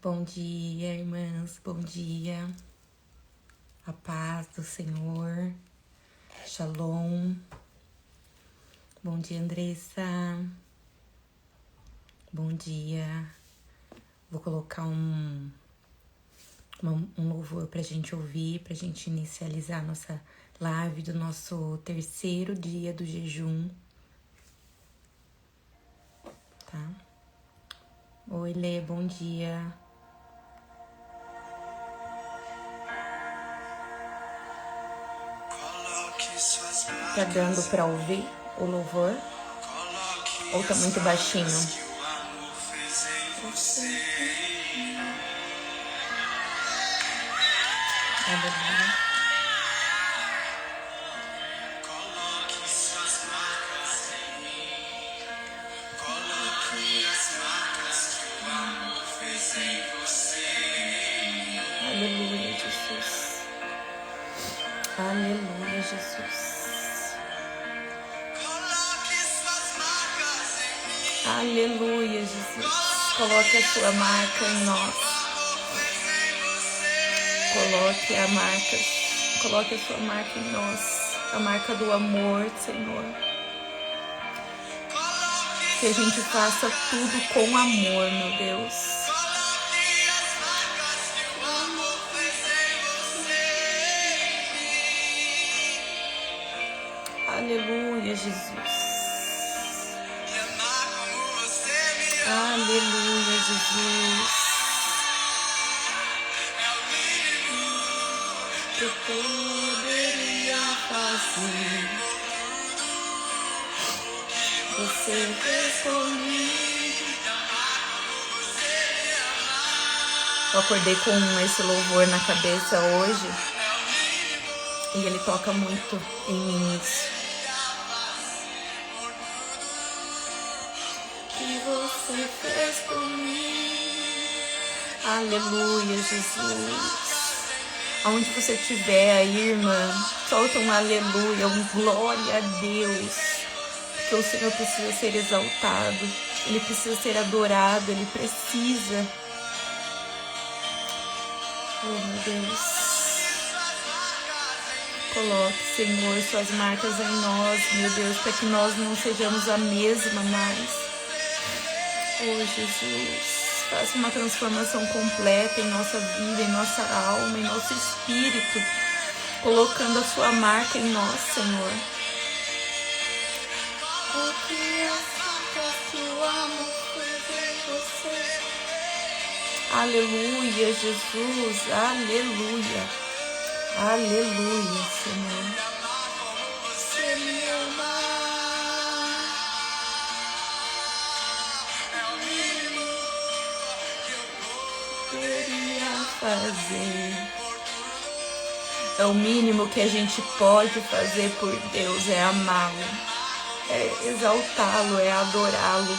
Bom dia, irmãs, bom dia. A paz do Senhor. Shalom. Bom dia, Andressa. Bom dia. Vou colocar um louvor pra gente ouvir, pra gente inicializar a nossa live do nosso terceiro dia do jejum. Tá? Oi, Lê, bom dia. Tá dando pra ouvir o louvor? Ou tá muito baixinho? Aleluia, Jesus. Aleluia, Jesus. Aleluia, Jesus. Coloque a sua marca em nós. Coloque a sua marca em nós. A marca do amor, Senhor. Que a gente faça tudo com amor, meu Deus. Aleluia, Jesus. Aleluia, Jesus. Eu poderia fazer. Você fez por mim. Eu acordei com esse louvor na cabeça hoje. E ele toca muito em mim isso. Que você fez por mim. Aleluia, Jesus. Aonde você estiver aí, irmã, solta um aleluia, um glória a Deus. Porque o Senhor precisa ser exaltado, Ele precisa ser adorado, Ele precisa. Oh, meu Deus. Coloque, Senhor, suas marcas em nós, meu Deus, para que nós não sejamos a mesma mais. Oh, Jesus. Faça uma transformação completa em nossa vida, em nossa alma, em nosso espírito, colocando a sua marca em nós, Senhor. Aleluia, Jesus, aleluia, aleluia, Senhor. Você me ama. Fazer. É o mínimo que a gente pode fazer por Deus, é amá-lo, é exaltá-lo, é adorá-lo.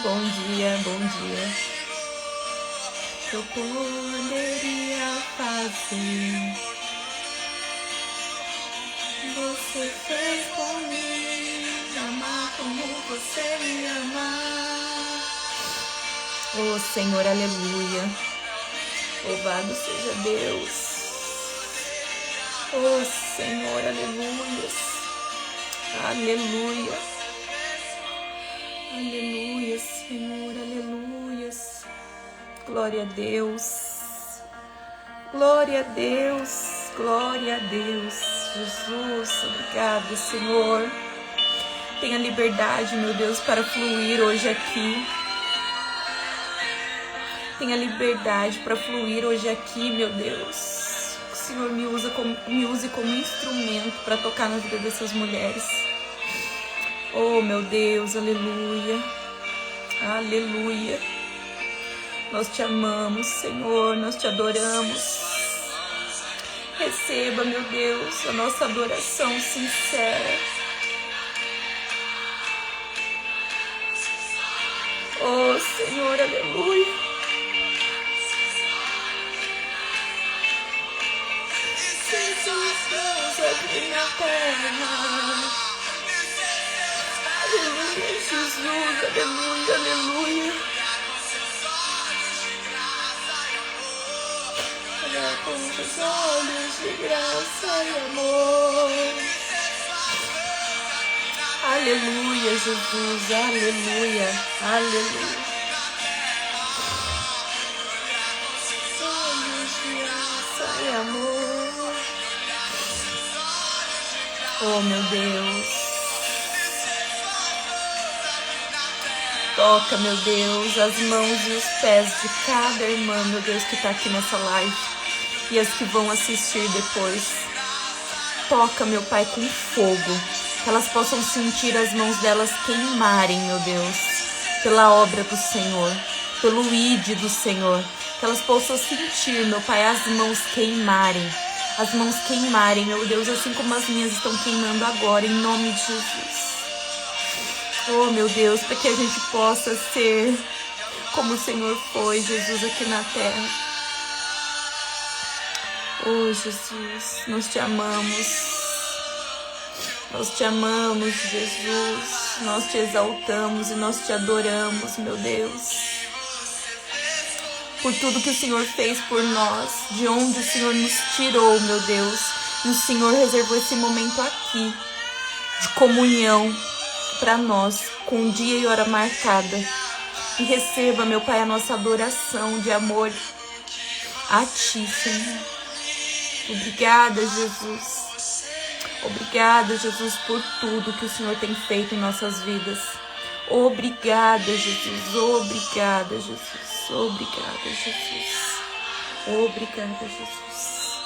Bom dia, bom dia. Eu poderia fazer. Você fez por mim, amar como você me ama. Oh, Senhor, aleluia. Louvado seja Deus. Oh, Senhor, aleluia. Aleluia. Aleluia, Senhor, aleluia. Glória a Deus. Glória a Deus. Glória a Deus. Jesus, obrigado, Senhor. Tenha liberdade, meu Deus, para fluir hoje aqui. Tenha liberdade para fluir hoje aqui, meu Deus. O Senhor me use como instrumento para tocar na vida dessas mulheres. Oh, meu Deus, aleluia. Aleluia. Nós te amamos, Senhor, nós te adoramos. Receba, meu Deus, a nossa adoração sincera. Oh, Senhor, aleluia. Aqui na terra. Aleluia, Jesus, aleluia, aleluia. seus olhos de graça e amor. Aleluia, Jesus, aleluia, aleluia. Olhos de graça e amor. Oh, meu Deus. Toca, meu Deus, as mãos e os pés de cada irmã, meu Deus, que tá aqui nessa live. E as que vão assistir depois. Toca, meu Pai, com fogo. Que elas possam sentir as mãos delas queimarem, meu Deus. Pela obra do Senhor. Pelo ID do Senhor. Que elas possam sentir, meu Pai, as mãos queimarem. As mãos queimarem, meu Deus, assim como as minhas estão queimando agora, em nome de Jesus. Oh, meu Deus, para que a gente possa ser como o Senhor foi, Jesus, aqui na terra. Oh, Jesus, nós te amamos. Nós te amamos, Jesus. Nós te exaltamos e nós te adoramos, meu Deus. Por tudo que o Senhor fez por nós, de onde o Senhor nos tirou, meu Deus. E o Senhor reservou esse momento aqui, de comunhão, para nós, com um dia e hora marcada. E receba, meu Pai, a nossa adoração de amor a Ti, Senhor. Obrigada, Jesus. Obrigada, Jesus, por tudo que o Senhor tem feito em nossas vidas. Obrigada, Jesus. Obrigada, Jesus. Obrigada, Jesus. Obrigada, Jesus.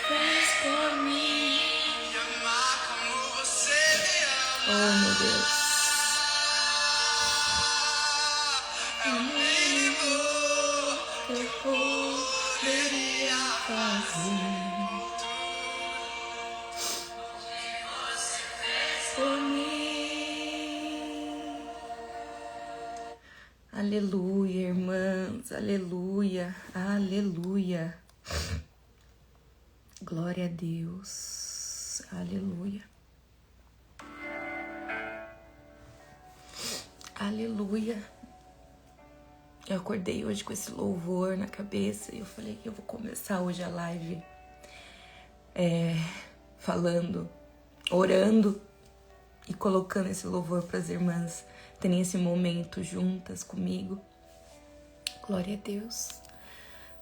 Faz por mim. Oh, meu Deus. Eu poderia fazer por mim. Aleluia, irmãs. Aleluia. Aleluia. Glória a Deus. Aleluia. Aleluia. Eu acordei hoje com esse louvor na cabeça e eu falei que eu vou começar hoje a live falando, orando e colocando esse louvor para as irmãs terem esse momento juntas comigo. Glória a Deus.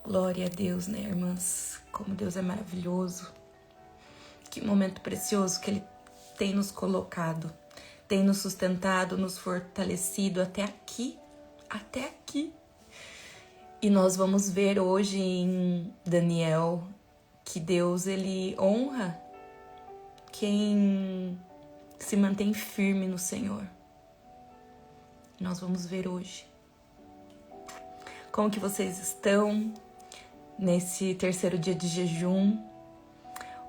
Glória a Deus, né, irmãs? Como Deus é maravilhoso. Que momento precioso que Ele tem nos colocado. Tem nos sustentado, nos fortalecido até aqui. Até aqui. E nós vamos ver hoje em Daniel que Deus, Ele honra quem se mantém firme no Senhor. Nós vamos ver hoje. Como que vocês estão nesse terceiro dia de jejum?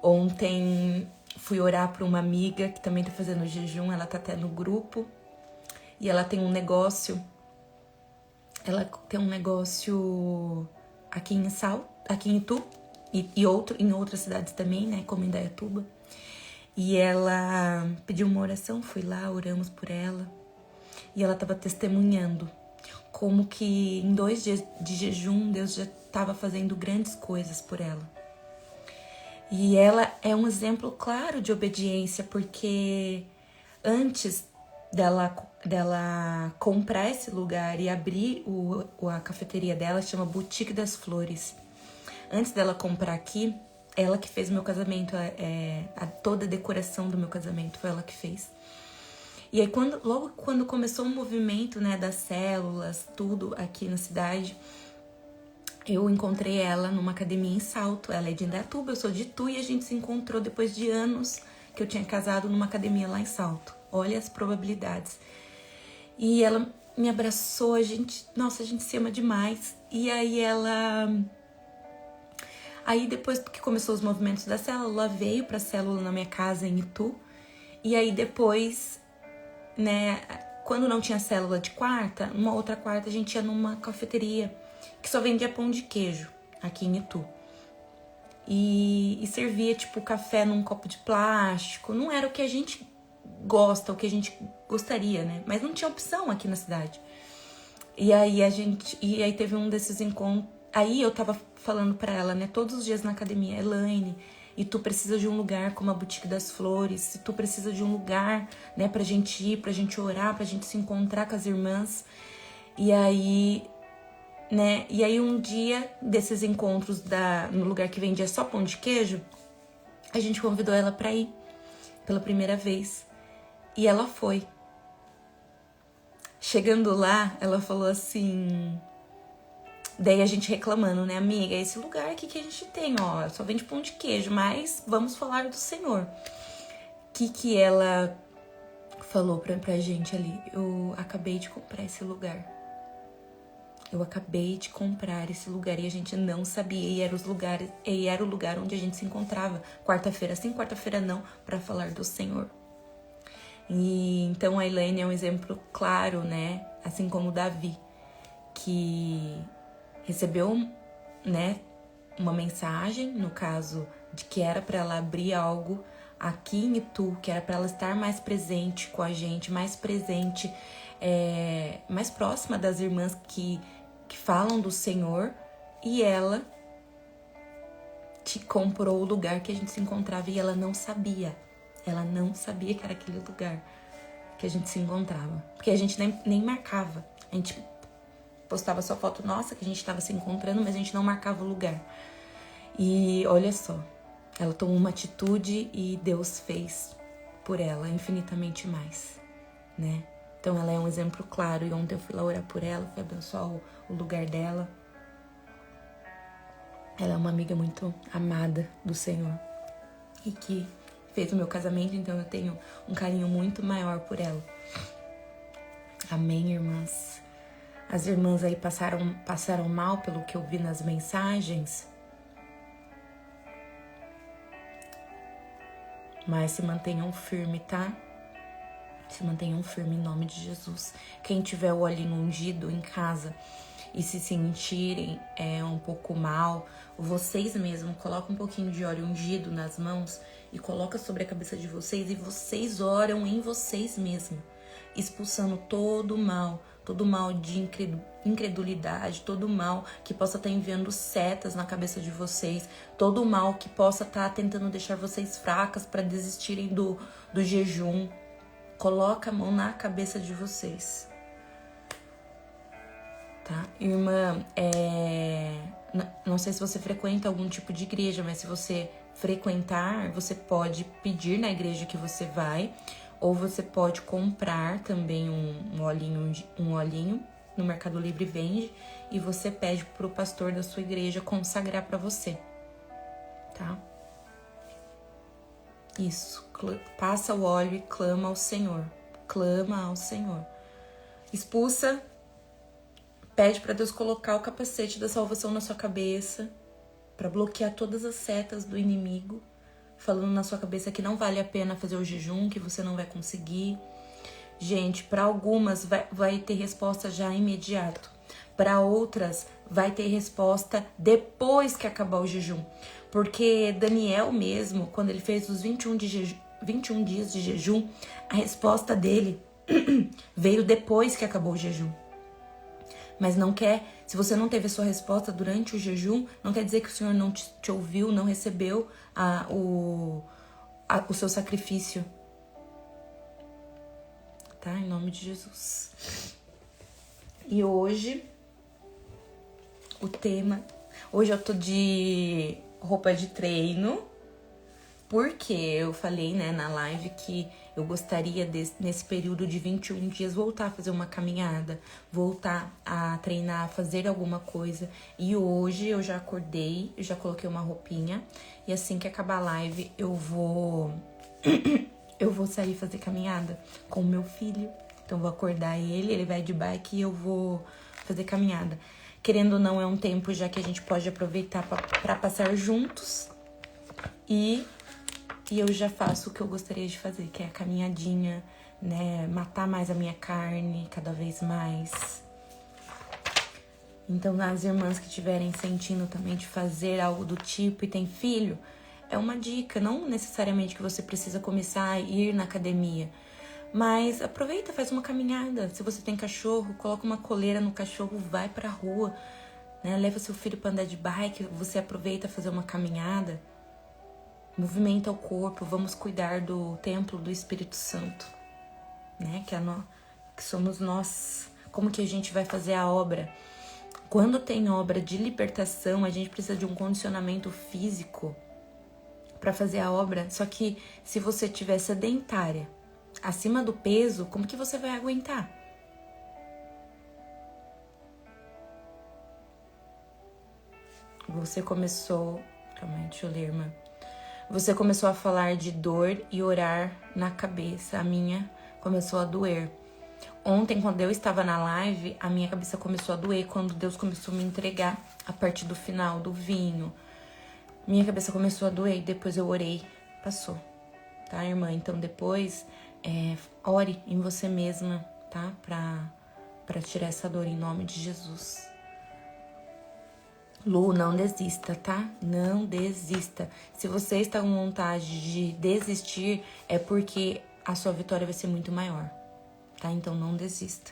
Ontem fui orar para uma amiga que também tá fazendo jejum, ela tá até no grupo. E ela tem um negócio, aqui em Itu, e em outras cidades também, né, como em Dayatuba. E ela pediu uma oração, fui lá, oramos por ela. E ela estava testemunhando como que em 2 dias de jejum Deus já estava fazendo grandes coisas por ela. E ela é um exemplo claro de obediência, porque antes dela comprar esse lugar e abrir a cafeteria dela, chama Boutique das Flores. Antes dela comprar aqui, ela que fez meu casamento, toda a decoração do meu casamento foi ela que fez. E aí logo quando começou o movimento, né, das células, tudo aqui na cidade, eu encontrei ela numa academia em Salto. Ela é de Indaiatuba, eu sou de Itu, e a gente se encontrou depois de anos que eu tinha casado numa academia lá em Salto. Olha as probabilidades. E ela me abraçou, a gente se ama demais. E aí Aí depois que começou os movimentos da célula, ela veio pra célula na minha casa em Itu. E aí depois, né, quando não tinha célula de quarta, uma outra quarta a gente ia numa cafeteria que só vendia pão de queijo aqui em Itu. E servia tipo café num copo de plástico. Não era o que a gente gosta, o que a gente gostaria, né? Mas não tinha opção aqui na cidade. E aí teve um desses encontros. Aí eu tava falando pra ela, né, todos os dias na academia, Elaine, e tu precisa de um lugar como a Boutique das Flores, se tu precisa de um lugar, né, pra gente ir, pra gente orar, pra gente se encontrar com as irmãs. E aí, né, um dia desses encontros no lugar que vendia só pão de queijo, a gente convidou ela pra ir pela primeira vez. E ela foi. Chegando lá, ela falou assim... Daí a gente reclamando, né, amiga? Esse lugar aqui que a gente tem, ó, só vende pão de queijo, mas vamos falar do Senhor. O que ela falou pra gente ali? Eu acabei de comprar esse lugar. Eu acabei de comprar esse lugar e a gente não sabia. E era o lugar onde a gente se encontrava. Quarta-feira sim, quarta-feira não, pra falar do Senhor. E então a Elaine é um exemplo claro, né? Assim como Davi, que recebeu, né, uma mensagem, no caso, de que era para ela abrir algo aqui em Itu, que era para ela estar mais presente com a gente, mais presente, mais próxima das irmãs que falam do Senhor, e ela te comprou o lugar que a gente se encontrava e ela não sabia que era aquele lugar que a gente se encontrava, porque a gente nem marcava, a gente postava só foto nossa que a gente tava se encontrando, mas a gente não marcava o lugar. E olha só, ela tomou uma atitude e Deus fez por ela infinitamente mais, né? Então ela é um exemplo claro, e ontem eu fui lá orar por ela, fui abençoar o lugar dela. Ela é uma amiga muito amada do Senhor e que fez o meu casamento, então eu tenho um carinho muito maior por ela. Amém, irmãs? As irmãs aí passaram mal pelo que eu vi nas mensagens, mas se mantenham firmes, tá? Se mantenham firmes em nome de Jesus. Quem tiver o olhinho ungido em casa e se sentirem um pouco mal, vocês mesmos colocam um pouquinho de óleo ungido nas mãos e coloca sobre a cabeça de vocês, e vocês oram em vocês mesmos, expulsando todo o mal de incredulidade, todo o mal que possa estar enviando setas na cabeça de vocês, todo o mal que possa estar tentando deixar vocês fracas para desistirem do jejum. Coloca a mão na cabeça de vocês, tá? Irmã, não sei se você frequenta algum tipo de igreja, mas se você frequentar, você pode pedir na igreja que você vai, ou você pode comprar também um olhinho no Mercado Livre, vende, e você pede pro pastor da sua igreja consagrar para você, tá? Isso, passa o óleo e clama ao Senhor. Clama ao Senhor. Expulsa, pede para Deus colocar o capacete da salvação na sua cabeça, para bloquear todas as setas do inimigo, falando na sua cabeça que não vale a pena fazer o jejum, que você não vai conseguir. Gente, para algumas vai ter resposta já imediato. Para outras vai ter resposta depois que acabar o jejum. Porque Daniel mesmo, quando ele fez os 21 dias de jejum, a resposta dele veio depois que acabou o jejum. Mas não quer, se você não teve a sua resposta durante o jejum, não quer dizer que o Senhor não te ouviu, não recebeu o seu sacrifício. Tá? Em nome de Jesus. E hoje, o tema... Hoje eu tô de roupa de treino, porque eu falei, né, na live que eu gostaria, nesse período de 21 dias, voltar a fazer uma caminhada, voltar a treinar, fazer alguma coisa. E hoje eu já acordei, eu já coloquei uma roupinha, e assim que acabar a live, eu vou sair fazer caminhada com o meu filho. Então eu vou acordar ele vai de bike e eu vou fazer caminhada. Querendo ou não, é um tempo já que a gente pode aproveitar para passar juntos. E eu já faço o que eu gostaria de fazer, que é a caminhadinha, né? Matar mais a minha carne cada vez mais. Então, as irmãs que estiverem sentindo também de fazer algo do tipo e tem filho, é uma dica. Não necessariamente que você precisa começar a ir na academia, mas aproveita, faz uma caminhada. Se você tem cachorro, coloca uma coleira no cachorro, vai pra rua, né? Leva seu filho para andar de bike, você aproveita fazer uma caminhada. Movimenta o corpo, vamos cuidar do templo do Espírito Santo, né? Que somos nós. Como que a gente vai fazer a obra? Quando tem obra de libertação, a gente precisa de um condicionamento físico para fazer a obra. Só que se você tiver sedentária, acima do peso, como que você vai aguentar? Você começou... Calma aí, deixa eu ler, irmã. Você começou a falar de dor e orar na cabeça. A minha começou a doer. Ontem, quando eu estava na live, a minha cabeça começou a doer quando Deus começou a me entregar a partir do final do vinho. Minha cabeça começou a doer e depois eu orei. Passou, tá, irmã? Então, depois, ore em você mesma, tá? Pra tirar essa dor em nome de Jesus. Lu, não desista, tá? Não desista. Se você está com vontade de desistir, é porque a sua vitória vai ser muito maior, tá? Então não desista.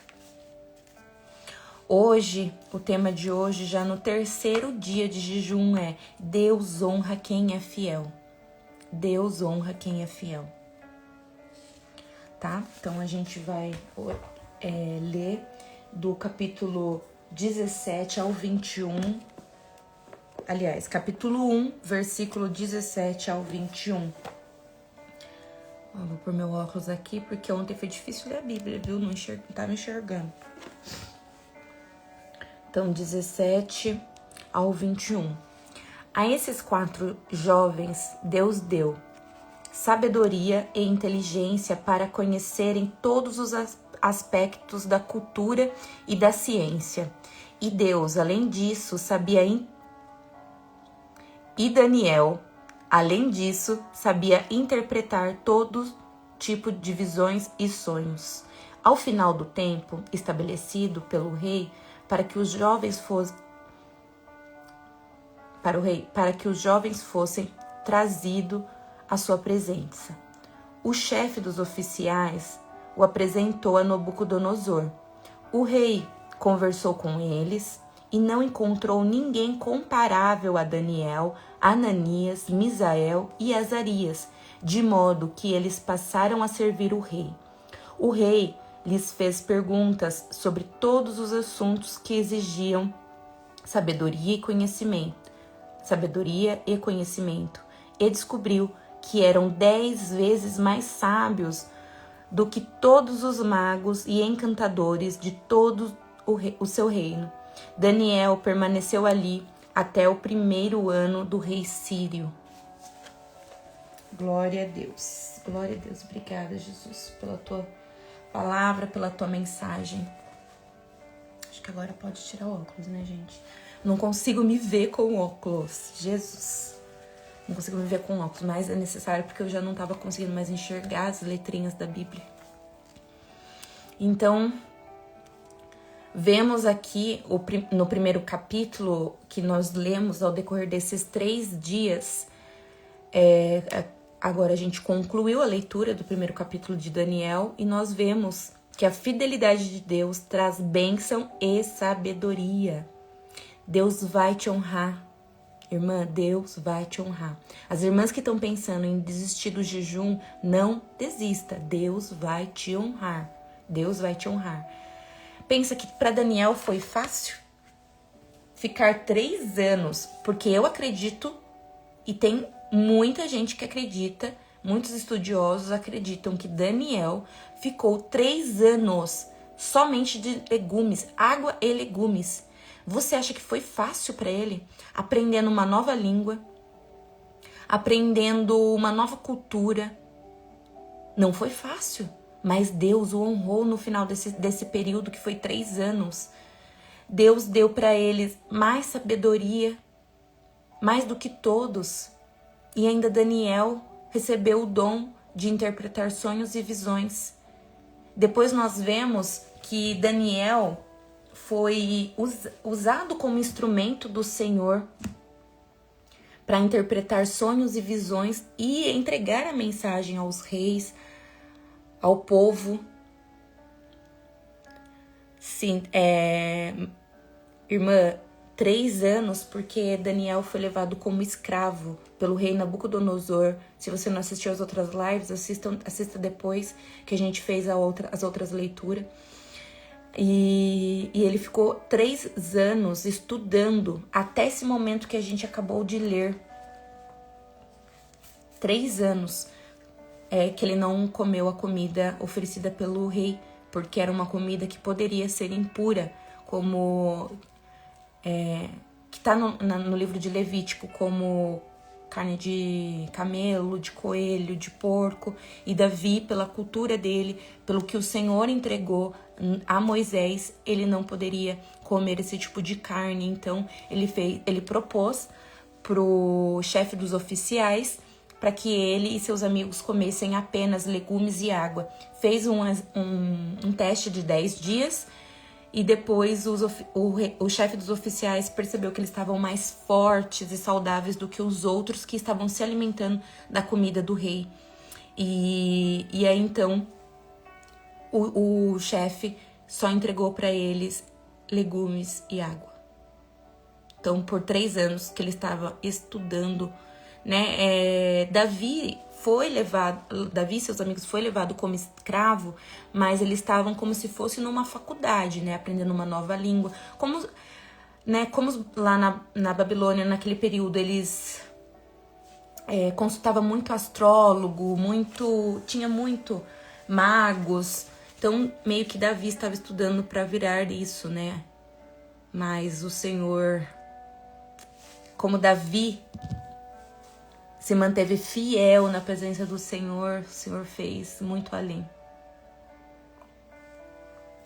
Hoje, o tema de hoje, já no 3º dia de jejum, é Deus honra quem é fiel. Deus honra quem é fiel. Tá? Então a gente vai ler do capítulo 17 ao 21. Aliás, capítulo 1, versículo 17 ao 21. Vou pôr meu óculos aqui, porque ontem foi difícil ler a Bíblia, viu? Não tava enxergando. Então, 17 ao 21. A esses 4 jovens, Deus deu sabedoria e inteligência para conhecerem todos os aspectos da cultura e da ciência. E Deus, além disso, E Daniel, além disso, sabia interpretar todo tipo de visões e sonhos. Ao final do tempo estabelecido pelo rei para que os jovens fossem trazidos à sua presença, o chefe dos oficiais o apresentou a Nabucodonosor. O rei conversou com eles e não encontrou ninguém comparável a Daniel, Ananias, Misael e Azarias, de modo que eles passaram a servir o rei. O rei lhes fez perguntas sobre todos os assuntos que exigiam sabedoria e conhecimento, e descobriu que eram 10 vezes mais sábios do que todos os magos e encantadores de todo o seu reino. Daniel permaneceu ali até o 1º ano do rei Sírio. Glória a Deus. Glória a Deus. Obrigada, Jesus, pela tua palavra, pela tua mensagem. Acho que agora pode tirar o óculos, né, gente? Não consigo me ver com óculos. Jesus. Não consigo me ver com óculos, mas é necessário porque eu já não estava conseguindo mais enxergar as letrinhas da Bíblia. Então, vemos aqui no 1º capítulo que nós lemos ao decorrer desses 3 dias. Agora a gente concluiu a leitura do 1º capítulo de Daniel e nós vemos que a fidelidade de Deus traz bênção e sabedoria. Deus vai te honrar. Irmã, Deus vai te honrar. As irmãs que estão pensando em desistir do jejum, não desista. Deus vai te honrar. Deus vai te honrar. Pensa que para Daniel foi fácil ficar 3 anos, porque eu acredito, e tem muita gente que acredita, muitos estudiosos acreditam que Daniel ficou 3 anos somente de legumes, água e legumes. Você acha que foi fácil para ele? Aprendendo uma nova língua, aprendendo uma nova cultura. Não foi fácil, mas Deus o honrou no final desse período que foi 3 anos. Deus deu para eles mais sabedoria, mais do que todos. E ainda Daniel recebeu o dom de interpretar sonhos e visões. Depois nós vemos que Daniel foi usado como instrumento do Senhor para interpretar sonhos e visões e entregar a mensagem aos reis, ao povo. Sim, irmã, 3 anos, porque Daniel foi levado como escravo pelo rei Nabucodonosor. Se você não assistiu as outras lives, assista depois que a gente fez as outras leituras. E ele ficou 3 anos estudando até esse momento que a gente acabou de ler. 3 anos que ele não comeu a comida oferecida pelo rei, porque era uma comida que poderia ser impura, como que está no livro de Levítico, como carne de camelo, de coelho, de porco. E Davi, pela cultura dele, pelo que o Senhor entregou a Moisés, ele não poderia comer esse tipo de carne. Então ele propôs pro chefe dos oficiais para que ele e seus amigos comessem apenas legumes e água. Fez um teste de 10 dias e depois o chefe dos oficiais percebeu que eles estavam mais fortes e saudáveis do que os outros que estavam se alimentando da comida do rei. E aí então o chefe só entregou para eles legumes e água. Então, por 3 anos que ele estava estudando, né? Davi e seus amigos foi levado como escravo, mas eles estavam como se fosse numa faculdade, né? Aprendendo uma nova língua. Como lá na Babilônia, naquele período, eles consultavam muito astrólogo, tinha muito magos. Então, meio que Davi estava estudando para virar isso, né? Mas o Senhor, como Davi se manteve fiel na presença do Senhor, o Senhor fez muito além.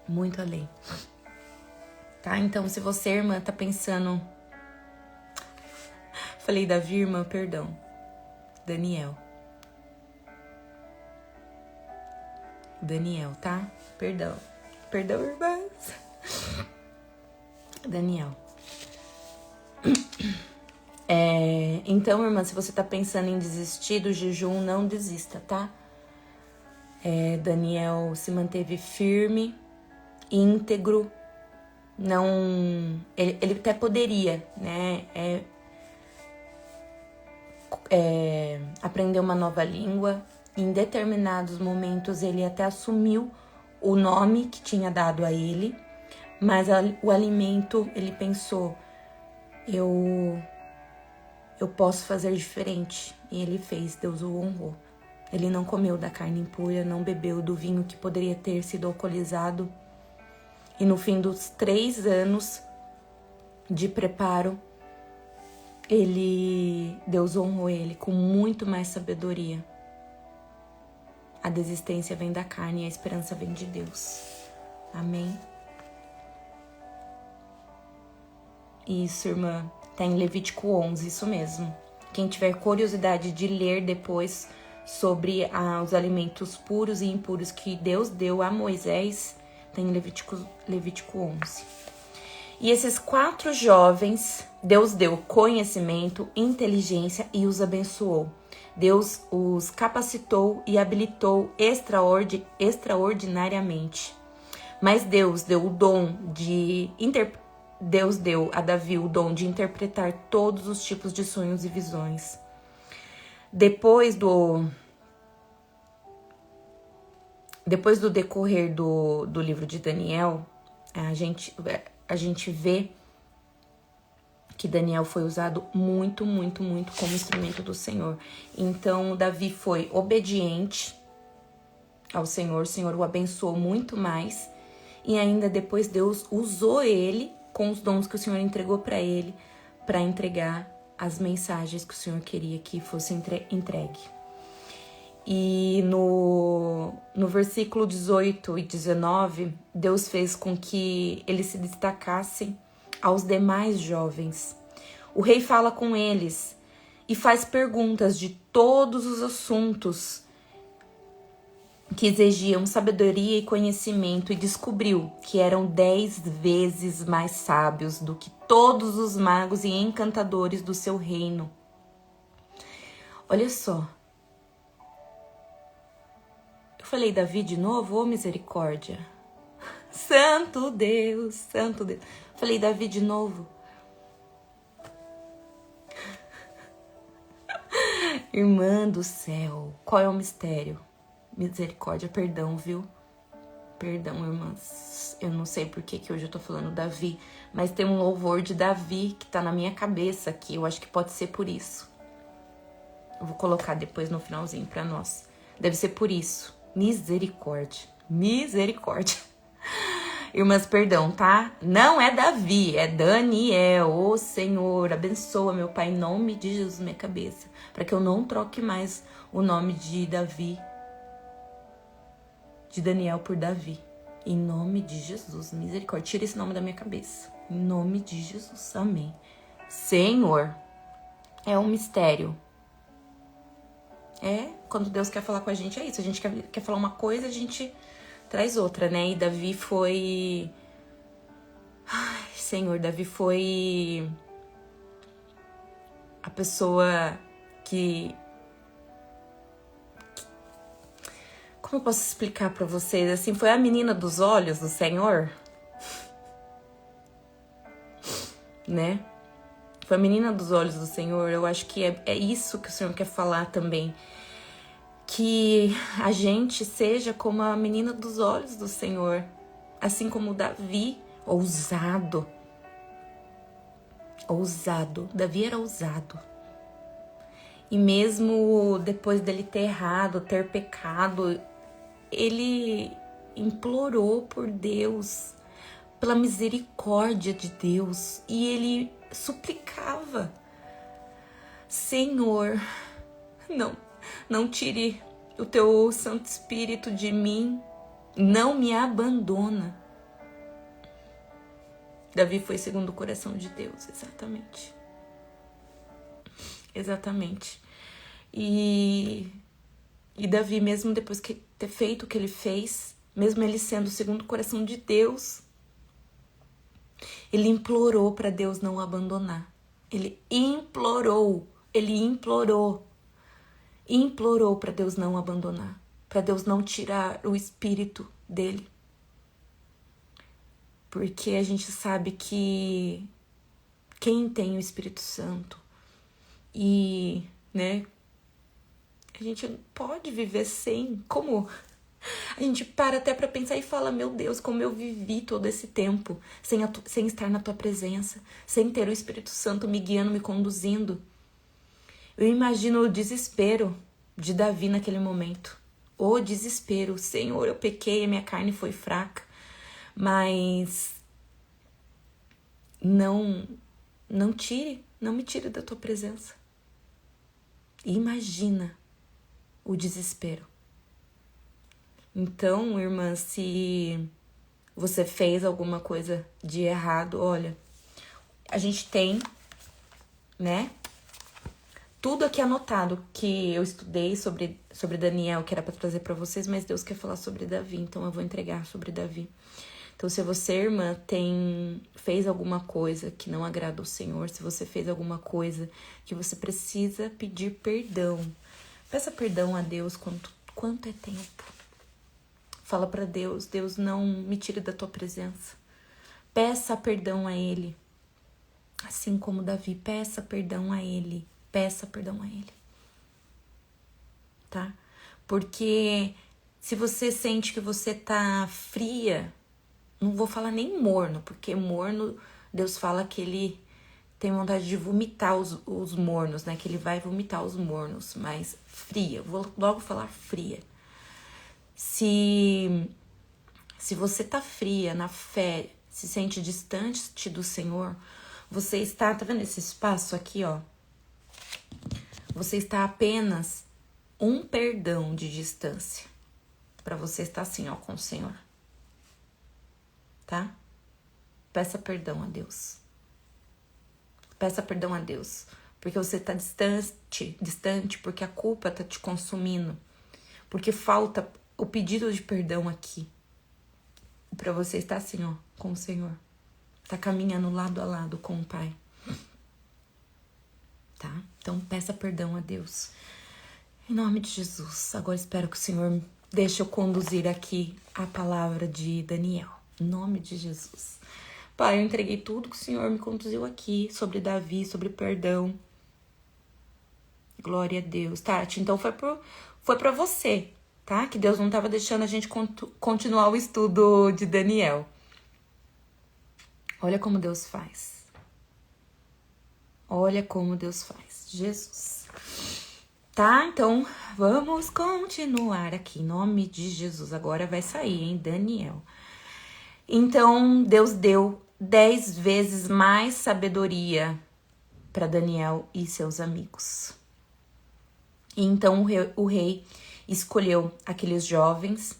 Muito além. Tá? Então, se você, irmã, tá pensando... Falei Davi, irmã, perdão. Daniel, tá? Perdão, irmãs. Daniel. Então, irmã, se você tá pensando em desistir do jejum, não desista, tá? Daniel se manteve firme, íntegro, ele até poderia, né, aprender uma nova língua. Em determinados momentos ele até assumiu o nome que tinha dado a ele, mas o alimento, ele pensou, eu posso fazer diferente. E ele fez, Deus o honrou. Ele não comeu da carne impura, não bebeu do vinho que poderia ter sido alcoolizado. E no fim dos 3 anos de preparo, Deus honrou ele com muito mais sabedoria. A desistência vem da carne e a esperança vem de Deus. Amém? Isso, irmã. Tá em Levítico 11, isso mesmo. Quem tiver curiosidade de ler depois sobre os alimentos puros e impuros que Deus deu a Moisés, tem em Levítico 11. E esses 4 jovens, Deus deu conhecimento, inteligência e os abençoou. Deus os capacitou e habilitou extraordinariamente. Mas Deus deu a Davi o dom de interpretar todos os tipos de sonhos e visões. Depois do decorrer do livro de Daniel, a gente vê que Daniel foi usado muito, muito, muito como instrumento do Senhor. Então, Davi foi obediente ao Senhor, o Senhor o abençoou muito mais, e ainda depois Deus usou ele com os dons que o Senhor entregou para ele, para entregar as mensagens que o Senhor queria que fosse entregue. E no versículo 18 e 19, Deus fez com que eles se destacassem aos demais jovens. O rei fala com eles e faz perguntas de todos os assuntos que exigiam sabedoria e conhecimento, e descobriu que eram 10 vezes mais sábios do que todos os magos e encantadores do seu reino. Olha só. Eu falei Davi de novo? Ô, misericórdia. Santo Deus, santo Deus. Falei Davi de novo. Irmã do céu, qual é o mistério? Misericórdia, perdão, viu? Perdão, irmãs. Eu não sei por que hoje eu tô falando Davi, mas tem um louvor de Davi que tá na minha cabeça aqui. Eu acho que pode ser por isso. Eu vou colocar depois no finalzinho pra nós. Deve ser por isso. Misericórdia. Misericórdia. Irmãs, perdão, tá? Não é Davi, é Daniel. Ô Senhor, abençoa, meu Pai, em nome de Jesus, minha cabeça. Para que eu não troque mais o nome de Davi, de Daniel por Davi. Em nome de Jesus, misericórdia. Tira esse nome da minha cabeça. Em nome de Jesus, amém. Senhor, é um mistério. Quando Deus quer falar com a gente, é isso. A gente quer falar uma coisa, a gente traz outra, né? E Davi foi... Ai, Senhor, Davi foi a pessoa que... Como eu posso explicar pra vocês? Assim, foi a menina dos olhos do Senhor, né? Foi a menina dos olhos do Senhor. Eu acho que é isso que o Senhor quer falar também. Que a gente seja como a menina dos olhos do Senhor. Assim como Davi, ousado. Ousado. Davi era ousado. E mesmo depois dele ter errado, ter pecado, ele implorou por Deus, pela misericórdia de Deus. E ele suplicava: Senhor, não tire o teu Santo Espírito de mim, não me abandona. Davi foi segundo o coração de Deus, exatamente. Exatamente. E Davi, mesmo depois de ter feito o que ele fez, mesmo ele sendo segundo o coração de Deus, ele implorou para Deus não abandonar. Ele implorou para Deus não abandonar, para Deus não tirar o espírito dele. Porque a gente sabe que quem tem o Espírito Santo e, né, a gente pode viver sem, como a gente para até para pensar e fala: meu Deus, como eu vivi todo esse tempo sem estar na tua presença, sem ter o Espírito Santo me guiando, me conduzindo. Eu imagino o desespero de Davi naquele momento. O desespero. Senhor, eu pequei, a minha carne foi fraca, mas não me tire da tua presença. Imagina o desespero. Então, irmã, se você fez alguma coisa de errado, olha, a gente tem, né, tudo aqui anotado que eu estudei sobre Daniel, que era para trazer para vocês, mas Deus quer falar sobre Davi, então eu vou entregar sobre Davi. Então, se você, irmã, fez alguma coisa que não agrada ao Senhor, se você fez alguma coisa que você precisa pedir perdão, peça perdão a Deus quanto é tempo. Fala para Deus: Deus, não me tire da tua presença. Peça perdão a Ele. Assim como Davi, peça perdão a Ele. Peça perdão a Ele. Tá? Porque se você sente que você tá fria, não vou falar nem morno, porque morno, Deus fala que Ele tem vontade de vomitar os mornos, né? Que Ele vai vomitar os mornos, mas fria. Vou logo falar fria. Se você tá fria na fé, se sente distante do Senhor, você está, tá vendo esse espaço aqui, ó? Você está apenas um perdão de distância para você estar assim, ó, com o Senhor. Tá? Peça perdão a Deus. Peça perdão a Deus, porque você tá distante, porque a culpa tá te consumindo, porque falta o pedido de perdão aqui. Pra você estar assim, ó, com o Senhor. Tá caminhando lado a lado com o Pai. Tá? Então peça perdão a Deus. Em nome de Jesus. Agora espero que o Senhor deixe eu conduzir aqui a palavra de Daniel. Em nome de Jesus. Pai, eu entreguei tudo que o Senhor me conduziu aqui sobre Davi, sobre perdão. Glória a Deus. Tati, então foi pra você, tá? Que Deus não tava deixando a gente continuar o estudo de Daniel. Olha como Deus faz. Olha como Deus faz. Jesus. Tá? Então, vamos continuar aqui. Em nome de Jesus. Agora vai sair, hein? Daniel. Então, Deus deu 10 vezes mais sabedoria para Daniel e seus amigos. E então o rei escolheu aqueles jovens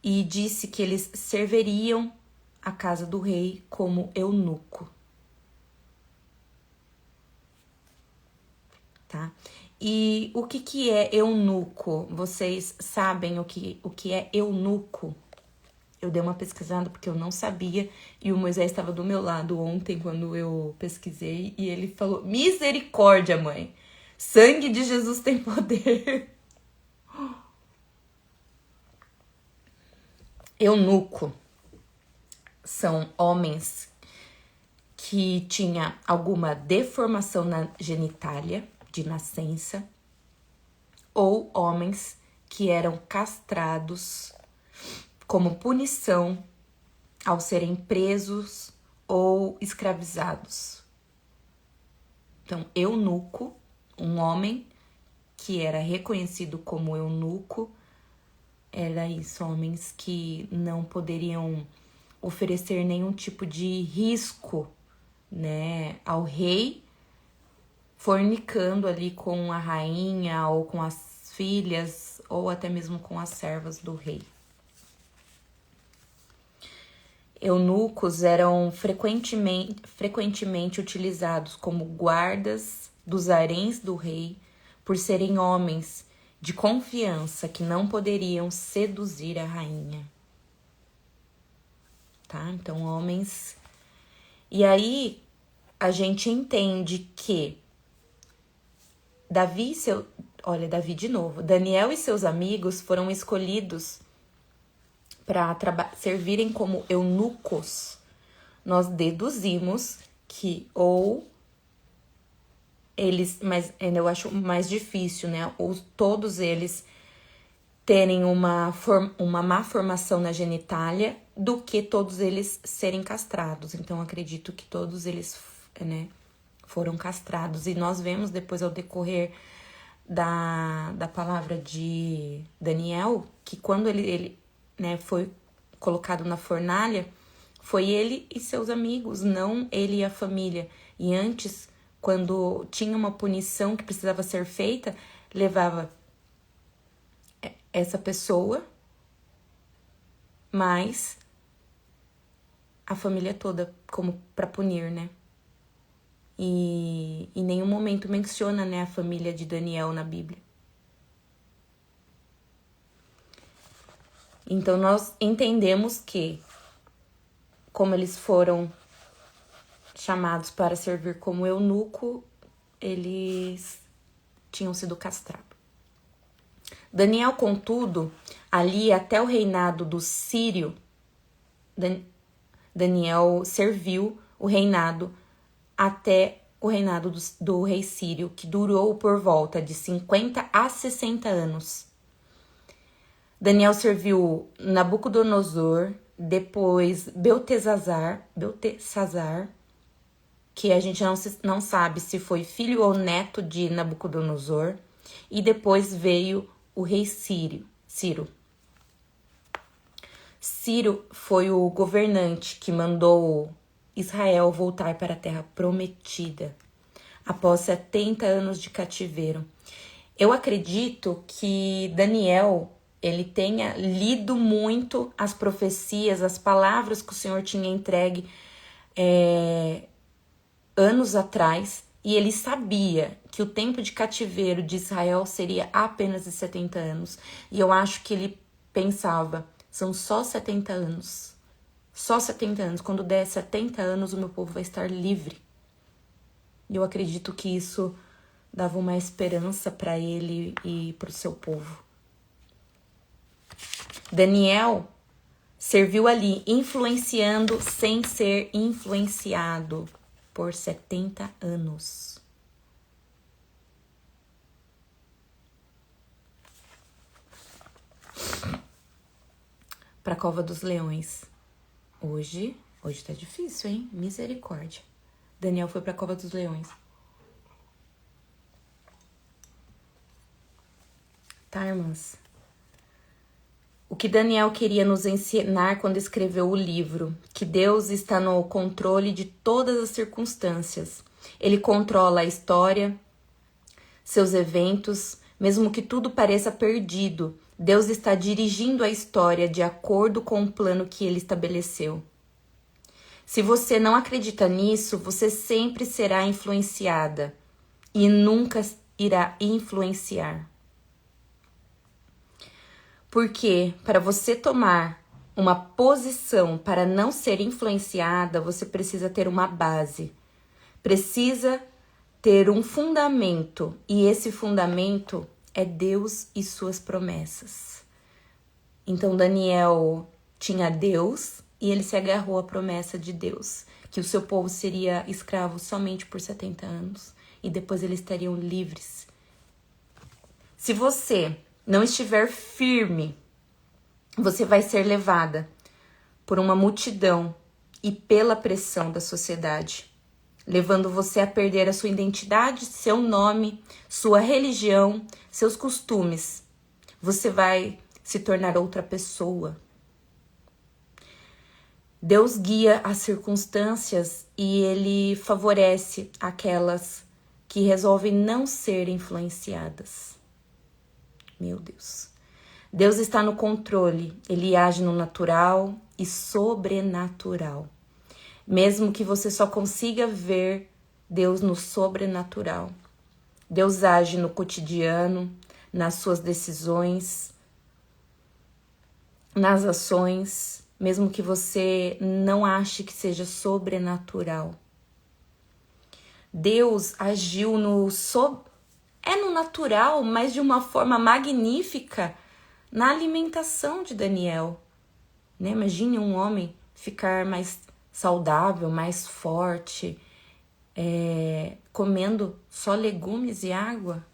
e disse que eles serviriam a casa do rei como eunuco. Tá? E o que é eunuco? Vocês sabem o que é eunuco? Eu dei uma pesquisada porque eu não sabia e o Moisés estava do meu lado ontem quando eu pesquisei e ele falou: misericórdia, mãe! Sangue de Jesus tem poder. Eunuco são homens que tinham alguma deformação na genitália de nascença ou homens que eram castrados como punição ao serem presos ou escravizados. Então, eunuco, um homem que era reconhecido como eunuco, era isso, homens que não poderiam oferecer nenhum tipo de risco, né, ao rei, fornicando ali com a rainha ou com as filhas ou até mesmo com as servas do rei. Eunucos eram frequentemente utilizados como guardas dos haréns do rei por serem homens de confiança que não poderiam seduzir a rainha. Tá? Então, homens... E aí, a gente entende que Davi de novo. Daniel e seus amigos foram escolhidos para servirem como eunucos. Nós deduzimos que ou eles, mas eu acho mais difícil, né? Ou todos eles terem uma má formação na genitália do que todos eles serem castrados. Então, acredito que todos eles, né, foram castrados. E nós vemos depois, ao decorrer da palavra de Daniel, que quando ele né, foi colocado na fornalha, foi ele e seus amigos, não ele e a família. E antes, quando tinha uma punição que precisava ser feita, levava essa pessoa, mais a família toda, como para punir, né? E em nenhum momento menciona, né, a família de Daniel na Bíblia. Então, nós entendemos que, como eles foram chamados para servir como eunuco, eles tinham sido castrados. Daniel, contudo, ali até o reinado do Sírio, Daniel serviu o reinado até o reinado do rei Sírio, que durou por volta de 50 a 60 anos. Daniel serviu Nabucodonosor, depois Beltesazar, que a gente não sabe se foi filho ou neto de Nabucodonosor, e depois veio o rei Ciro. Ciro foi o governante que mandou Israel voltar para a terra prometida após 70 anos de cativeiro. Eu acredito que Daniel, ele tenha lido muito as profecias, as palavras que o Senhor tinha entregue anos atrás, e ele sabia que o tempo de cativeiro de Israel seria apenas de 70 anos. E eu acho que ele pensava, são só 70 anos. Só 70 anos. Quando der 70 anos, o meu povo vai estar livre. E eu acredito que isso dava uma esperança para ele e para o seu povo. Daniel serviu ali, influenciando sem ser influenciado por 70 anos. Pra cova dos leões. Hoje tá difícil, hein? Misericórdia. Daniel foi pra cova dos leões. Tá, irmãs? O que Daniel queria nos ensinar quando escreveu o livro, que Deus está no controle de todas as circunstâncias. Ele controla a história, seus eventos, mesmo que tudo pareça perdido. Deus está dirigindo a história de acordo com o plano que ele estabeleceu. Se você não acredita nisso, você sempre será influenciada e nunca irá influenciar. Porque para você tomar uma posição para não ser influenciada, você precisa ter uma base. Precisa ter um fundamento. E esse fundamento é Deus e suas promessas. Então Daniel tinha Deus e ele se agarrou à promessa de Deus, que o seu povo seria escravo somente por 70 anos e depois eles estariam livres. Se você não estiver firme, você vai ser levada por uma multidão e pela pressão da sociedade, levando você a perder a sua identidade, seu nome, sua religião, seus costumes. Você vai se tornar outra pessoa. Deus guia as circunstâncias e ele favorece aquelas que resolvem não ser influenciadas. Meu Deus. Deus está no controle, ele age no natural e sobrenatural. Mesmo que você só consiga ver Deus no sobrenatural. Deus age no cotidiano, nas suas decisões, nas ações, mesmo que você não ache que seja sobrenatural. Deus agiu no natural, mas de uma forma magnífica na alimentação de Daniel. Né? Imagine um homem ficar mais saudável, mais forte, comendo só legumes e água.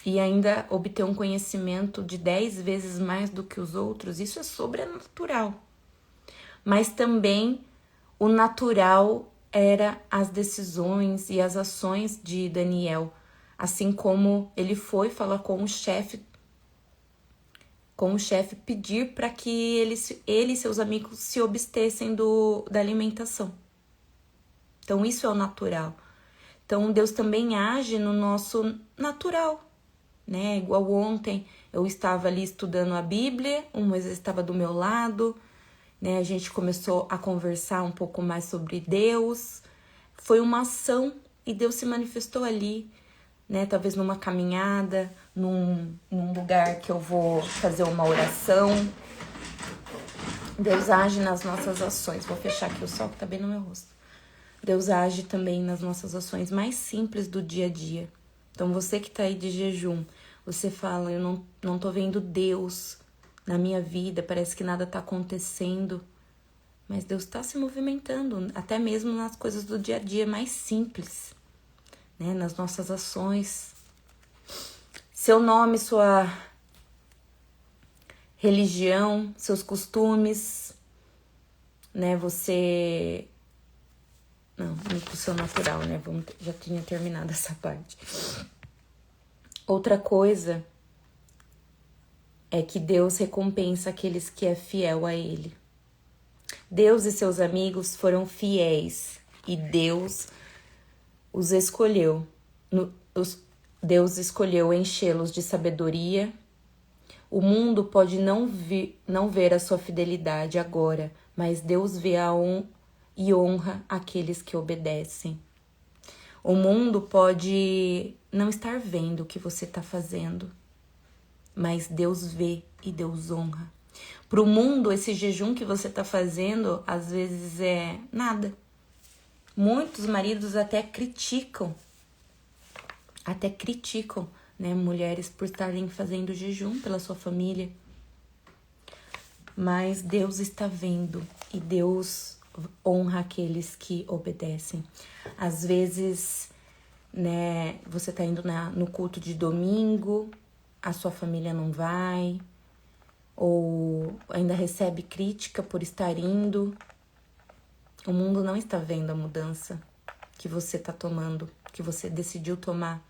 E ainda obter um conhecimento de 10 vezes mais do que os outros. Isso é sobrenatural. Mas também o natural era as decisões e as ações de Daniel, assim como ele foi falar com o chefe pedir para que ele e seus amigos se abstessem da alimentação. Então isso é o natural. Então Deus também age no nosso natural, né? Igual ontem eu estava ali estudando a Bíblia, o Moisés estava do meu lado, né? A gente começou a conversar um pouco mais sobre Deus. Foi uma ação e Deus se manifestou ali, né? Talvez numa caminhada, num lugar que eu vou fazer uma oração. Deus age nas nossas ações. Vou fechar aqui o sol que tá bem no meu rosto. Deus age também nas nossas ações mais simples do dia a dia. Então você que tá aí de jejum, você fala, eu não tô vendo Deus na minha vida, parece que nada tá acontecendo. Mas Deus tá se movimentando, até mesmo nas coisas do dia a dia mais simples, né? Nas nossas ações. Seu nome, sua religião, seus costumes, né? Você... Não pro seu natural, né? Já tinha terminado essa parte. Outra coisa é que Deus recompensa aqueles que é fiel a Ele. Deus e seus amigos foram fiéis e Deus os escolheu. Deus escolheu enchê-los de sabedoria. O mundo pode não ver a sua fidelidade agora, mas Deus vê e honra aqueles que obedecem. O mundo pode não estar vendo o que você está fazendo, mas Deus vê e Deus honra. Para o mundo, esse jejum que você está fazendo, às vezes é nada. Muitos maridos até criticam, né, mulheres por estarem fazendo jejum pela sua família. Mas Deus está vendo e Deus honra aqueles que obedecem. Às vezes, né, você está indo no culto de domingo, a sua família não vai, ou ainda recebe crítica por estar indo. O mundo não está vendo a mudança que você está tomando, que você decidiu tomar,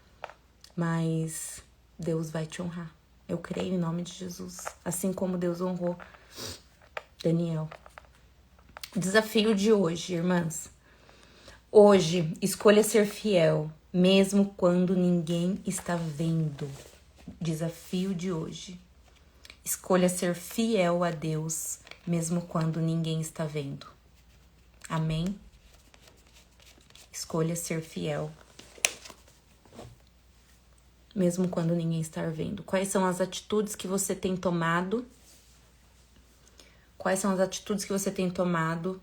mas Deus vai te honrar. Eu creio em nome de Jesus, assim como Deus honrou Daniel. O desafio de hoje, irmãs. Hoje, escolha ser fiel, mesmo quando ninguém está vendo. Desafio de hoje. Escolha ser fiel a Deus, mesmo quando ninguém está vendo. Amém? Escolha ser fiel, mesmo quando ninguém está vendo. Quais são as atitudes que você tem tomado? Quais são as atitudes que você tem tomado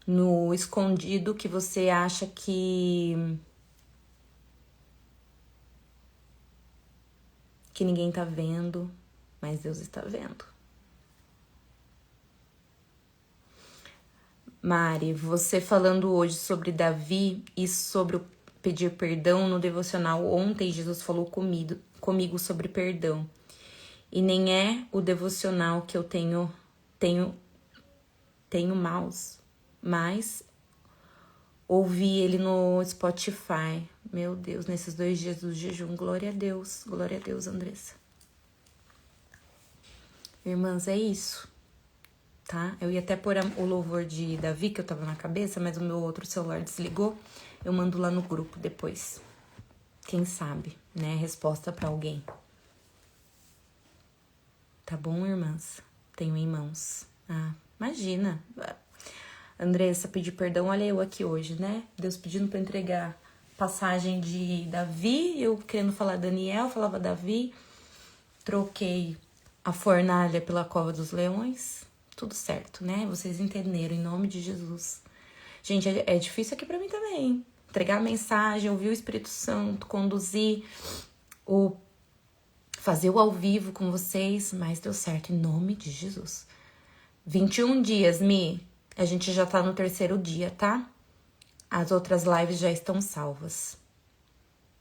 no escondido que você acha que ninguém tá vendo, mas Deus está vendo? Mari, você falando hoje sobre Davi e sobre o pedir perdão no devocional. Ontem Jesus falou comigo sobre perdão. E nem é o devocional que eu tenho mouse, mas ouvi ele no Spotify. Meu Deus, nesses 2 dias do jejum. Glória a Deus, Andressa. Irmãs, é isso, tá? Eu ia até pôr o louvor de Davi, que eu tava na cabeça, mas o meu outro celular desligou. Eu mando lá no grupo depois. Quem sabe, né? Resposta pra alguém. Tá bom, irmãs? Tenho em mãos. Ah, imagina. Andressa, pedir perdão, olha eu aqui hoje, né? Deus pedindo pra entregar passagem de Davi, eu querendo falar Daniel, falava Davi. Troquei a fornalha pela cova dos leões. Tudo certo, né? Vocês entenderam, em nome de Jesus. Gente, é difícil aqui pra mim também, hein? Entregar a mensagem, ouvir o Espírito Santo, conduzir, fazer o ao vivo com vocês, mas deu certo, em nome de Jesus. 21 dias, a gente já tá no 3º dia, tá? As outras lives já estão salvas.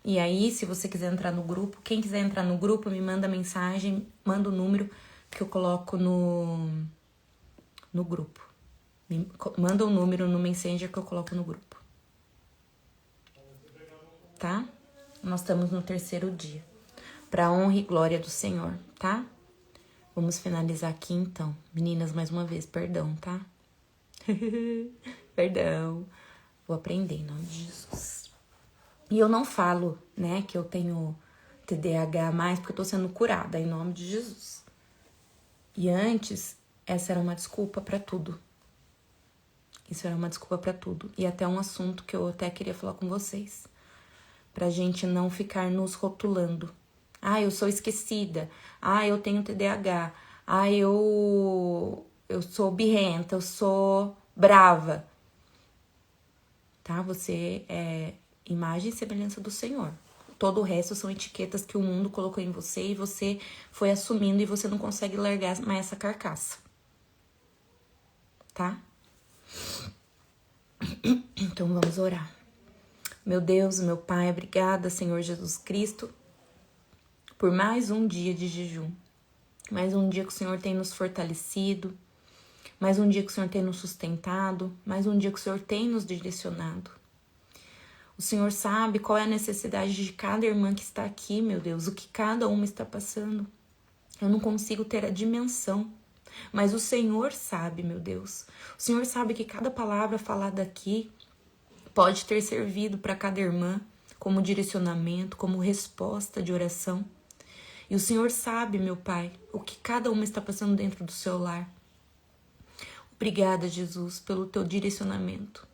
E aí, se você quiser entrar no grupo, quem quiser entrar no grupo, me manda mensagem, manda o número que eu coloco no grupo. Manda o número no Messenger que eu coloco no grupo. Tá? Nós estamos no 3º dia. Pra honra e glória do Senhor, tá? Vamos finalizar aqui então. Meninas, mais uma vez, perdão, tá? Perdão. Vou aprender em nome de Jesus. E eu não falo, né, que eu tenho TDAH mais porque eu tô sendo curada em nome de Jesus. E antes, essa era uma desculpa pra tudo. Isso era uma desculpa pra tudo. E até um assunto que eu até queria falar com vocês. Pra gente não ficar nos rotulando. Ah, eu sou esquecida. Ah, eu tenho TDAH. Ah, eu sou birrenta, eu sou brava. Tá? Você é imagem e semelhança do Senhor. Todo o resto são etiquetas que o mundo colocou em você e você foi assumindo e você não consegue largar mais essa carcaça. Tá? Então vamos orar. Meu Deus, meu Pai, obrigada, Senhor Jesus Cristo, por mais um dia de jejum. Mais um dia que o Senhor tem nos fortalecido. Mais um dia que o Senhor tem nos sustentado. Mais um dia que o Senhor tem nos direcionado. O Senhor sabe qual é a necessidade de cada irmã que está aqui, meu Deus. O que cada uma está passando. Eu não consigo ter a dimensão. Mas o Senhor sabe, meu Deus. O Senhor sabe que cada palavra falada aqui pode ter servido para cada irmã como direcionamento, como resposta de oração. E o Senhor sabe, meu Pai, o que cada uma está passando dentro do seu lar. Obrigada, Jesus, pelo teu direcionamento.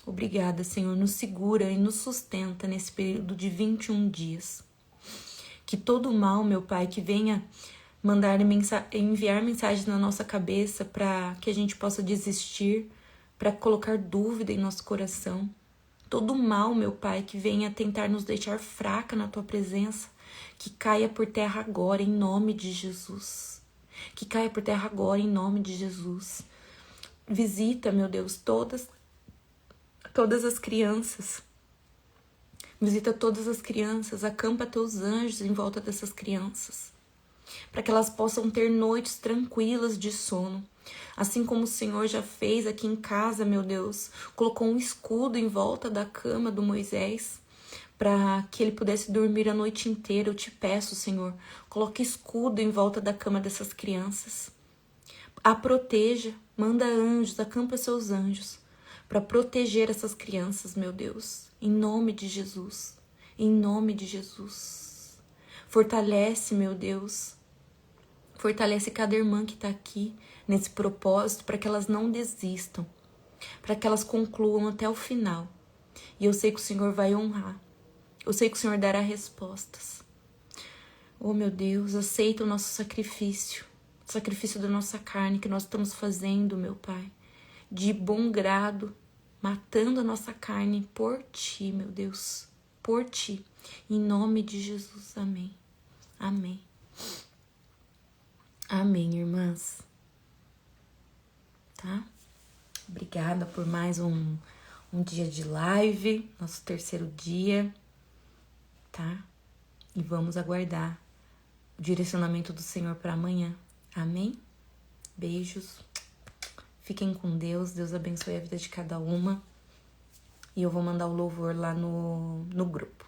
Obrigada, Senhor, nos segura e nos sustenta nesse período de 21 dias. Que todo mal, meu Pai, que venha enviar mensagens na nossa cabeça para que a gente possa desistir, para colocar dúvida em nosso coração. Todo mal, meu Pai, que venha tentar nos deixar fraca na tua presença, que caia por terra agora, em nome de Jesus. Que caia por terra agora, em nome de Jesus. Visita, meu Deus, todas as crianças. Visita todas as crianças, acampa teus anjos em volta dessas crianças, para que elas possam ter noites tranquilas de sono. Assim como o Senhor já fez aqui em casa, meu Deus, colocou um escudo em volta da cama do Moisés, para que ele pudesse dormir a noite inteira. Eu te peço, Senhor, coloque escudo em volta da cama dessas crianças. A proteja, manda anjos, acampa seus anjos, para proteger essas crianças, meu Deus, em nome de Jesus, em nome de Jesus. Fortalece, meu Deus, fortalece cada irmã que está aqui nesse propósito, para que elas não desistam, para que elas concluam até o final. E eu sei que o Senhor vai honrar, eu sei que o Senhor dará respostas. Oh, meu Deus, aceita o nosso sacrifício, o sacrifício da nossa carne que nós estamos fazendo, meu Pai, de bom grado, matando a nossa carne por Ti, meu Deus, por Ti, em nome de Jesus, amém, amém, amém, irmãs, tá? Obrigada por mais um dia de live, nosso terceiro dia, tá? E vamos aguardar o direcionamento do Senhor para amanhã, amém? Beijos, fiquem com Deus, Deus abençoe a vida de cada uma. E eu vou mandar o louvor lá no grupo.